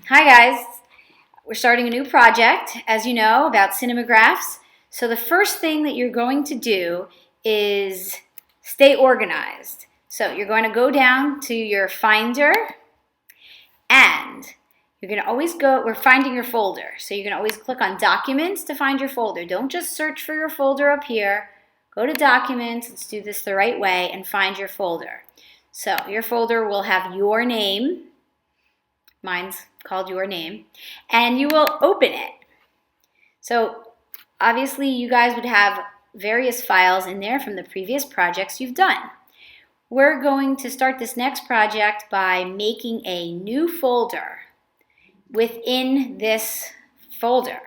Hi guys, we're starting a new project, as you know, about cinemagraphs. So the first thing that you're going to do is stay organized. So you're going to go down to your Finder and you're going to always we're finding your folder. So you're going to always click on Documents to find your folder. Don't just search for your folder up here. Go to Documents, let's do this the right way, and find your folder. So your folder will have your name. Mine's called Your Name, and you will open it. So obviously you guys would have various files in there from the previous projects you've done. We're going to start this next project by making a new folder within this folder.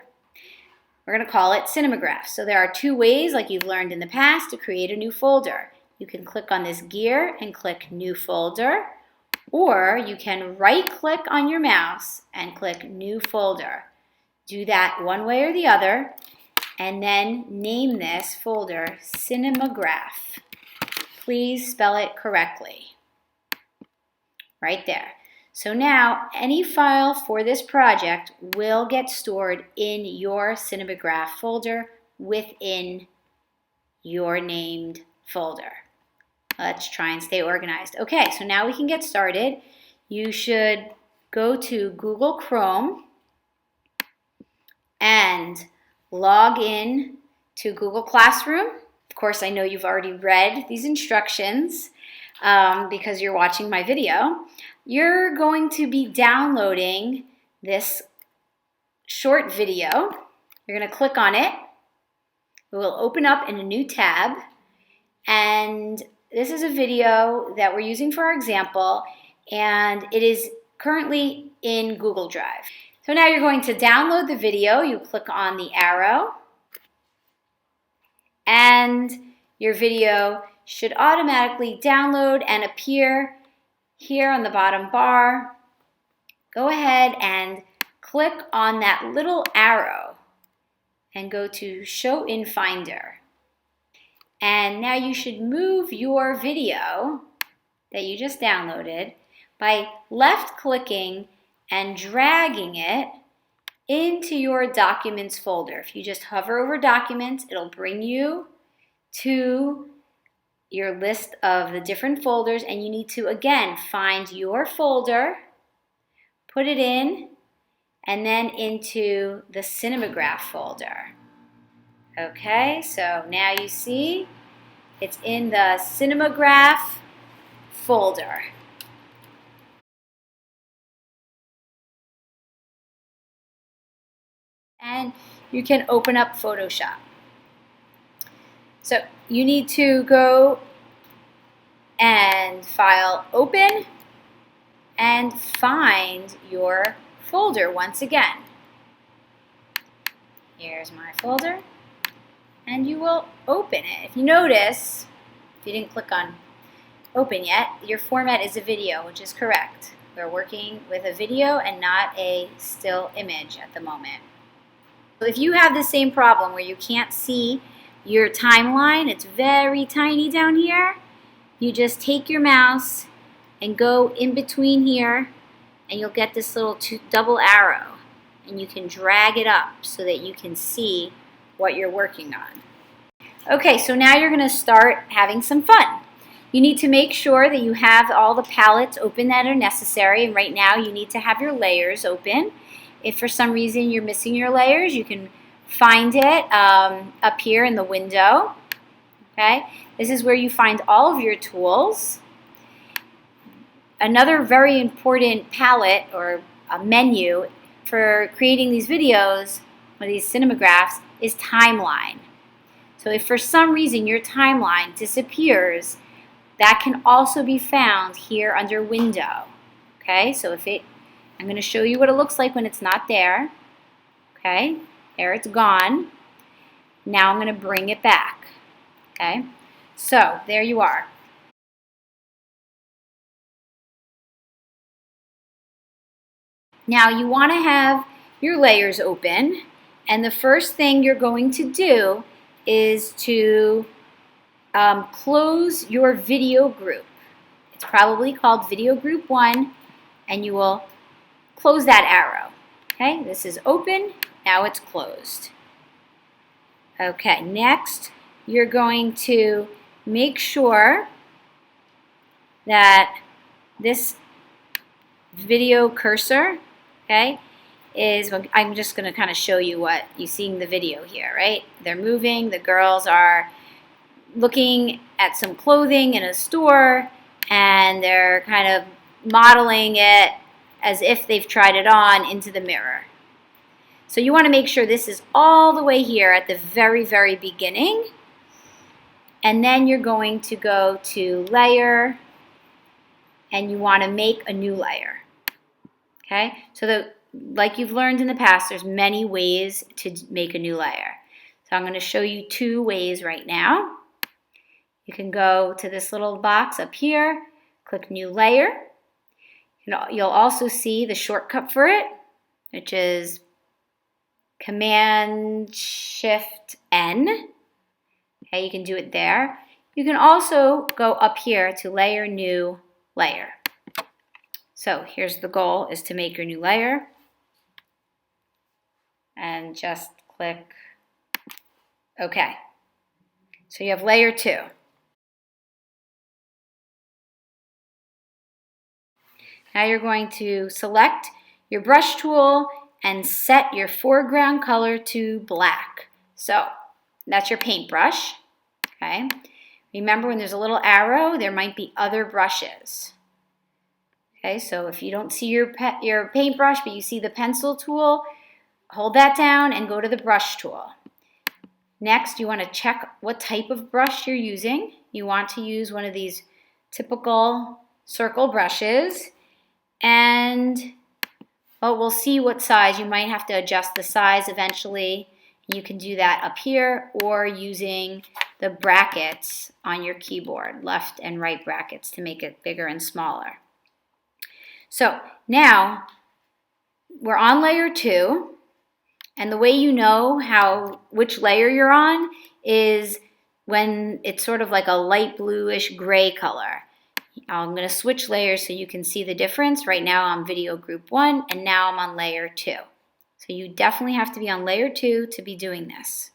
We're going to call it Cinemagraph. So there are two ways, like you've learned in the past, to create a new folder. You can click on this gear and click New Folder, or you can right-click on your mouse and click New Folder. Do that one way or the other, and then name this folder Cinemagraph. Please spell it correctly. Right there. So now, any file for this project will get stored in your Cinemagraph folder within your named folder. Let's try and stay organized. Okay, so now we can get started. You should go to Google Chrome and log in to Google Classroom. Of course, I know you've already read these instructions because you're watching my video. You're going to be downloading this short video. You're going to click on it. It will open up in a new tab, and this is a video that we're using for our example, and it is currently in Google Drive. So now you're going to download the video. You click on the arrow, and your video should automatically download and appear here on the bottom bar. Go ahead and click on that little arrow and go to Show in Finder. And now you should move your video that you just downloaded by left-clicking and dragging it into your Documents folder. If you just hover over Documents, it'll bring you to your list of the different folders, and you need to, again, find your folder, put it in, and then into the Cinemagraph folder. Okay, so now you see it's in the Cinemagraph folder. And you can open up Photoshop. So you need to go and File, Open, and find your folder once again. Here's my folder. And you will open it. If you notice, if you didn't click on open yet, your format is a video, which is correct. We're working with a video and not a still image at the moment. So if you have the same problem where you can't see your timeline, it's very tiny down here, you just take your mouse and go in between here, and you'll get this little double arrow, and you can drag it up so that you can see what you're working on. Okay, so now you're going to start having some fun. You need to make sure that you have all the palettes open that are necessary, and right now you need to have your layers open. If for some reason you're missing your layers, you can find it up here in the window. Okay, this is where you find all of your tools. Another very important palette or a menu for creating these videos or these cinemagraphs is timeline. So if for some reason your timeline disappears, that can also be found here under Window. Okay, so I'm going to show you what it looks like when it's not there. Okay, there it's gone. Now I'm going to bring it back. Okay, so there you are. Now you want to have your layers open, and the first thing you're going to do is to close your video group. It's probably called Video Group 1, and you will close that arrow. Okay, this is open, now it's closed. Okay, next you're going to make sure that this video cursor, okay, is, I'm just going to kind of show you what you see in the video here, right? They're moving, the girls are looking at some clothing in a store, and they're kind of modeling it as if they've tried it on into the mirror. So you want to make sure this is all the way here at the very, very beginning. And then you're going to go to layer, and you want to make a new layer. Okay, so like you've learned in the past, there's many ways to make a new layer. So I'm going to show you 2 ways right now. You can go to this little box up here, click New Layer. You'll also see the shortcut for it, which is Command-Shift-N. Okay, you can do it there. You can also go up here to Layer, New Layer. So here's the goal, is to make your new layer. And just click OK. So you have layer 2. Now you're going to select your brush tool and set your foreground color to black. So that's your paintbrush. Okay. Remember, when there's a little arrow, there might be other brushes. Okay, so if you don't see your paintbrush, but you see the pencil tool, hold that down and go to the brush tool. Next, you want to check what type of brush you're using. You want to use one of these typical circle brushes. And we'll see what size. You might have to adjust the size eventually. You can do that up here or using the brackets on your keyboard, left and right brackets, to make it bigger and smaller. So now we're on layer 2, and the way you know which layer you're on is when it's sort of like a light bluish gray color. I'm going to switch layers so you can see the difference. Right now I'm video group 1, and now I'm on layer 2. So you definitely have to be on layer 2 to be doing this.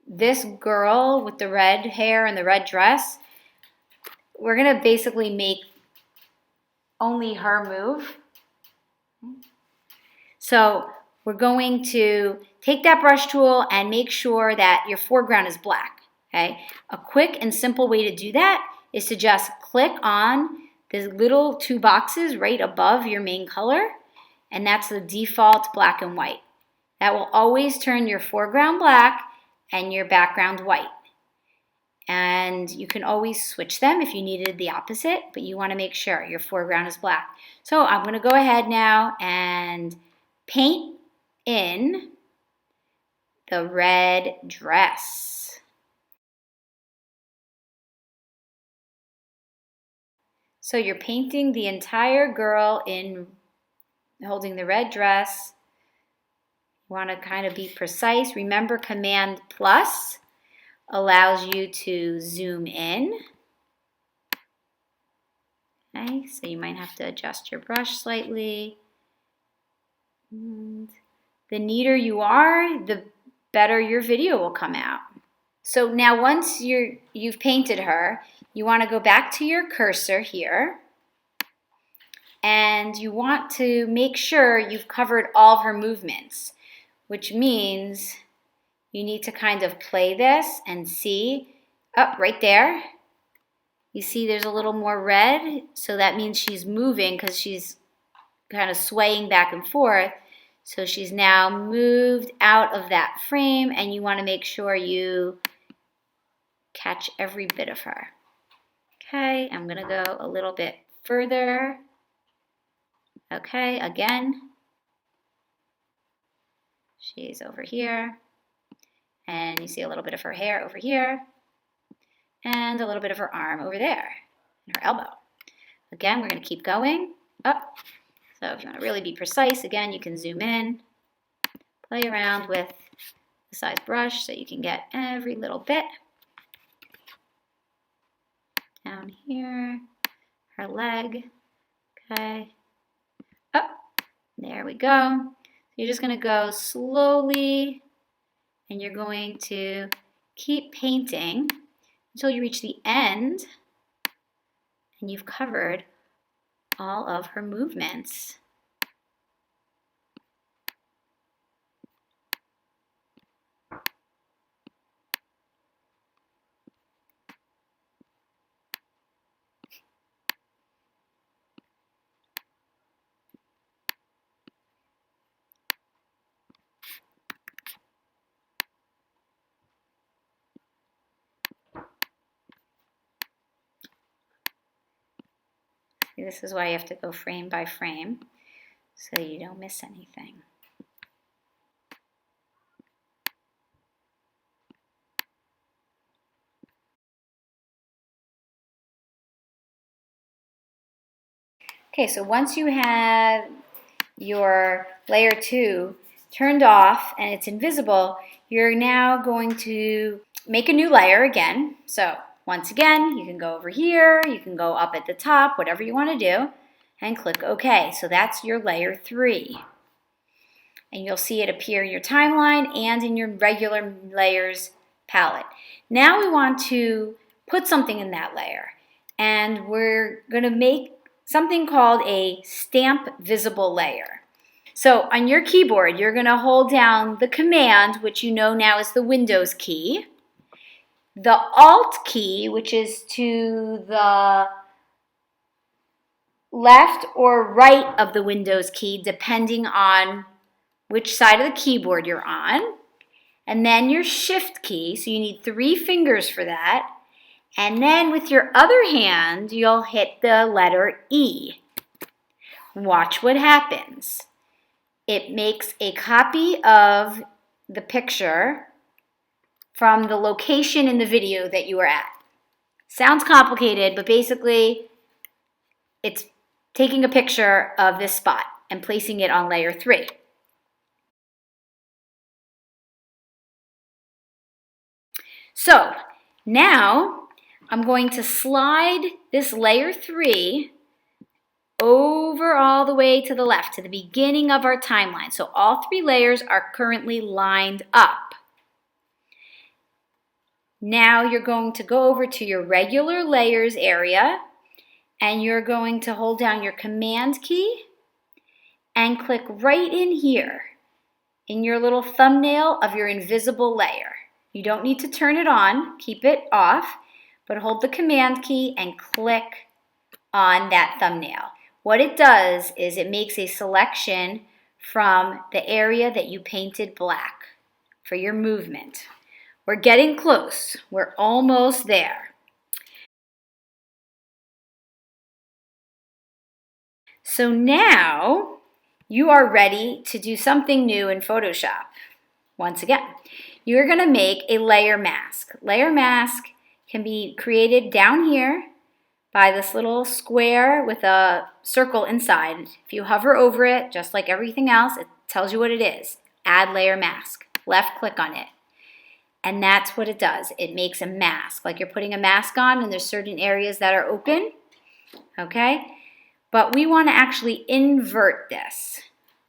This girl with the red hair and the red dress, we're going to basically make only her move. So we're going to take that brush tool and make sure that your foreground is black. Okay? A quick and simple way to do that is to just click on the little 2 boxes right above your main color, and that's the default black and white. That will always turn your foreground black and your background white. And you can always switch them if you needed the opposite, but you want to make sure your foreground is black. So I'm going to go ahead now and paint in the red dress. So you're painting the entire girl in holding the red dress. You want to kind of be precise. Remember, Command plus allows you to zoom in. Okay, so you might have to adjust your brush slightly. And the neater you are, the better your video will come out. So now once you've painted her, you want to go back to your cursor here, and you want to make sure you've covered all of her movements, which means you need to kind of play this and see, right there, you see there's a little more red, so that means she's moving because she's kind of swaying back and forth. So she's now moved out of that frame, and you want to make sure you catch every bit of her. Okay, I'm going to go a little bit further. Okay, again, she's over here, and you see a little bit of her hair over here, and a little bit of her arm over there, and her elbow. Again, we're going to keep going up. So if you want to really be precise, again, you can zoom in, play around with the size brush so you can get every little bit. Down here, her leg, okay, up, There we go. You're just going to go slowly, and you're going to keep painting until you reach the end, and you've covered all of her movements. This is why you have to go frame by frame so you don't miss anything. Okay, so once you have your layer 2 turned off and it's invisible, you're now going to make a new layer again. So once again, you can go over here, you can go up at the top, whatever you want to do, and click OK. So that's your layer 3. And you'll see it appear in your timeline and in your regular layers palette. Now we want to put something in that layer, and we're going to make something called a stamp visible layer. So on your keyboard, you're going to hold down the command, which you know now is the Windows key, the Alt key, which is to the left or right of the Windows key, depending on which side of the keyboard you're on, and then your Shift key, so you need 3 fingers for that, and then with your other hand, you'll hit the letter E. Watch what happens. It makes a copy of the picture from the location in the video that you were at. Sounds complicated, but basically it's taking a picture of this spot and placing it on layer 3. So now I'm going to slide this layer 3 over all the way to the left, to the beginning of our timeline. So all 3 layers are currently lined up. Now you're going to go over to your regular layers area, and you're going to hold down your command key and click right in here in your little thumbnail of your invisible layer. You don't need to turn it on, keep it off, but hold the command key and click on that thumbnail. What it does is it makes a selection from the area that you painted black for your movement. We're getting close. We're almost there. So now you are ready to do something new in Photoshop. Once again, you're going to make a layer mask. Layer mask can be created down here by this little square with a circle inside. If you hover over it, just like everything else, it tells you what it is. Add layer mask. Left click on it. And that's what it does. It makes a mask, like you're putting a mask on and there's certain areas that are open. Okay? But we want to actually invert this.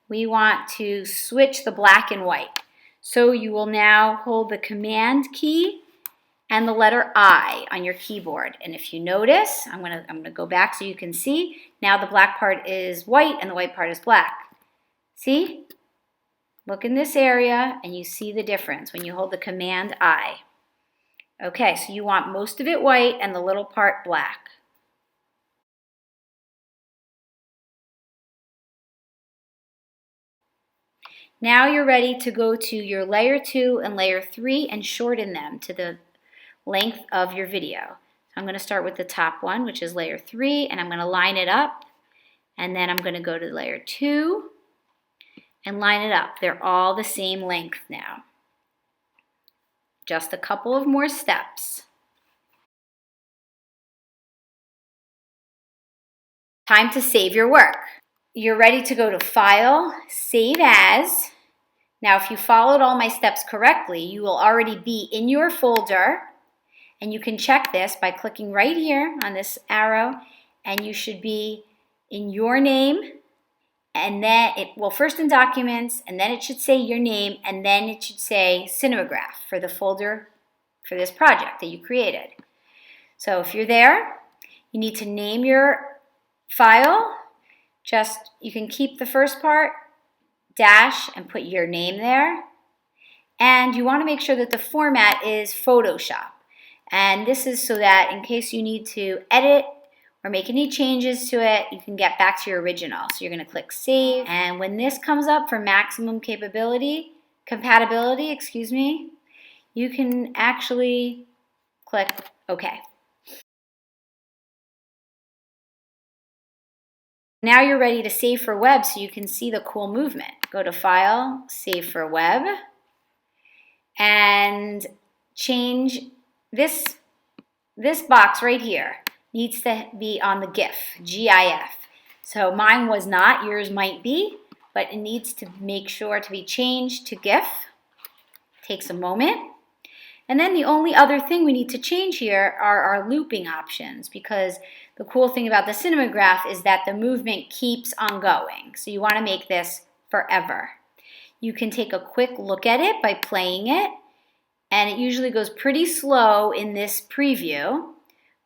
We want to switch the black and white. So you will now hold the command key and the letter I on your keyboard. And if you notice, I'm gonna go back so you can see. Now the black part is white and the white part is black. See? Look in this area and you see the difference when you hold the command I. Okay, so you want most of it white and the little part black. Now you're ready to go to your layer 2 and layer 3 and shorten them to the length of your video. I'm going to start with the top one, which is layer 3, and I'm going to line it up, and then I'm going to go to layer 2 and line it up. They're all the same length now. Just a couple of more steps. Time to save your work. You're ready to go to File, Save As. Now, if you followed all my steps correctly, you will already be in your folder. And you can check this by clicking right here on this arrow, and you should be in your name and then first in Documents, and then it should say your name, and then it should say Cinemagraph for the folder for this project that you created. So if you're there, you need to name your file. You can keep the first part, dash, and put your name there. And you want to make sure that the format is Photoshop. And this is so that in case you need to edit or make any changes to it, you can get back to your original. So you're going to click Save. And when this comes up for maximum compatibility, you can actually click OK. Now you're ready to save for web so you can see the cool movement. Go to File, Save for Web, and change this box right here. Needs to be on the GIF. So mine was not, yours might be, but it needs to make sure to be changed to GIF. Takes a moment. And then the only other thing we need to change here are our looping options, because the cool thing about the Cinemagraph is that the movement keeps on going. So you want to make this forever. You can take a quick look at it by playing it, and it usually goes pretty slow in this preview.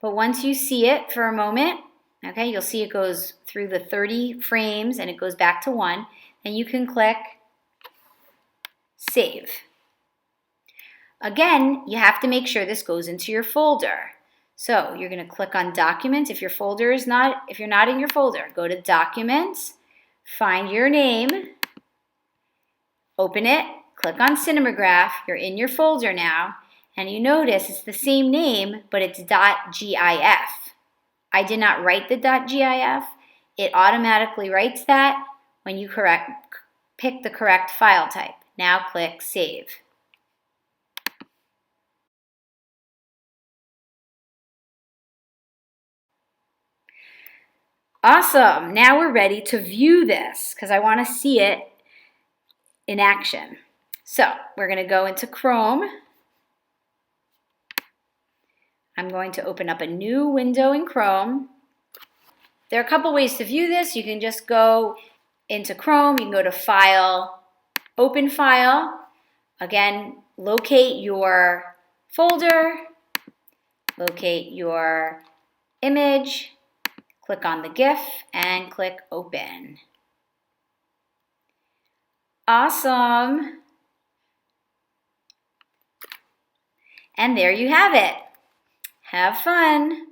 But once you see it for a moment, okay, you'll see it goes through the 30 frames and it goes back to 1, and you can click Save. Again, you have to make sure this goes into your folder. So you're going to click on Documents. If you're not in your folder, go to Documents, find your name, open it, click on Cinemagraph. You're in your folder now, and you notice it's the same name, but it's .gif. I did not write the .gif. It automatically writes that when you pick the correct file type. Now click Save. Awesome. Now we're ready to view this because I want to see it in action. So we're going to go into Chrome. I'm going to open up a new window in Chrome. There are a couple ways to view this. You can just go into Chrome. You can go to File, Open File. Again, locate your folder, locate your image, click on the GIF, and click Open. Awesome. And there you have it. Have fun.